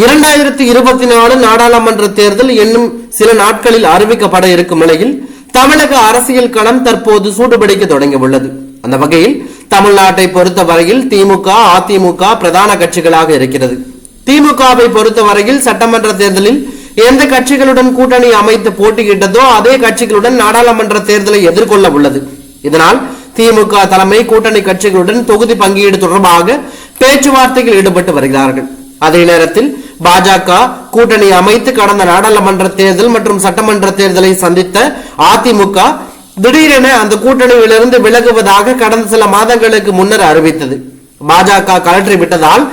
2024 நாடாளுமன்ற தேர்தல் இன்னும் சில நாட்களில் அறிவிக்கப்பட இருக்கும் நிலையில் தமிழக அரசியல் களம் தற்போது சூடுபிடிக்க தொடங்கியுள்ளது. அந்த வகையில் தமிழ்நாட்டை பொறுத்தவரையில் திமுக, அதிமுக பிரதான கட்சிகளாக இருக்கிறது. திமுகவை பொறுத்தவரையில் சட்டமன்ற தேர்தலில் எந்த கட்சிகளுடன் கூட்டணி அமைத்து போட்டியிட்டதோ அதே கட்சிகளுடன் நாடாளுமன்ற தேர்தலை எதிர்கொள்ள உள்ளது. இதனால் திமுக தலைமை கூட்டணி கட்சிகளுடன் தொகுதி பங்கீடு தொடர்பாக பேச்சுவார்த்தையில் ஈடுபட்டு வருகிறார்கள். அதே நேரத்தில் பாஜக கூட்டணி அமைத்து கடந்த நாடாளுமன்ற தேர்தல் மற்றும் சட்டமன்ற தேர்தலை சந்தித்த அதிமுக திடீரென அந்த கூட்டணியிலிருந்து விலகுவதாக கடந்த சில மாதங்களுக்கு முன்னர் அறிவித்தது. பாஜக கலற்றி விட்டதால்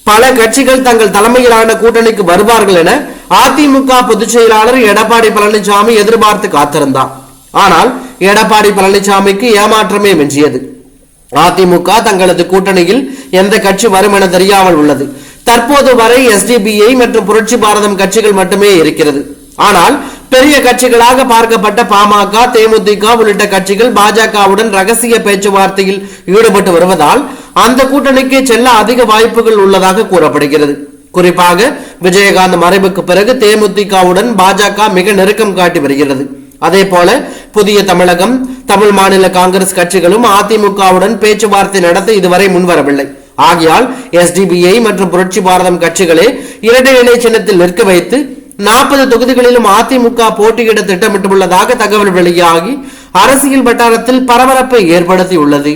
பல கட்சிகள் தங்கள் தலைமையிலான கூட்டணிக்கு வருவார்கள் என அதிமுக பொதுச் செயலாளர் எடப்பாடி பழனிசாமி எதிர்பார்த்து காத்திருந்தார். ஆனால் எடப்பாடி பழனிசாமிக்கு ஏமாற்றமே மிஞ்சியது. அதிமுக தங்களது கூட்டணியில் எந்த கட்சி வரும் என தெரியாமல் உள்ளது. தற்போது வரை SDPI மற்றும் புரட்சி பாரதம் கட்சிகள் மட்டுமே இருக்கிறது. ஆனால் பெரிய கட்சிகளாக பார்க்கப்பட்ட பாமக, தேமுதிக உள்ளிட்ட கட்சிகள் பாஜகவுடன் ரகசிய பேச்சுவார்த்தையில் ஈடுபட்டு வருவதால் அந்த கூட்டணிக்கு செல்ல அதிக வாய்ப்புகள் உள்ளதாக கூறப்படுகிறது. குறிப்பாக விஜயகாந்த் மறைவுக்கு பிறகு தேமுதிகவுடன் பாஜக மிக நெருக்கம் காட்டி வருகிறது. அதே போல புதிய தமிழகம், தமிழ் மாநில காங்கிரஸ் கட்சிகளும் அதிமுகவுடன் பேச்சுவார்த்தை நடத்த இதுவரை முன்வரவில்லை. ஆகையால் SDPI மற்றும் புரட்சி பாரதம் கட்சிகளே இரட்டை இலை சின்னத்தில் நிற்க வைத்து 40 தொகுதிகளிலும் அதிமுக போட்டியிட திட்டமிட்டுள்ளதாக தகவல் வெளியாகி அரசியல் வட்டாரத்தில் பரபரப்பை ஏற்படுத்தியுள்ளது.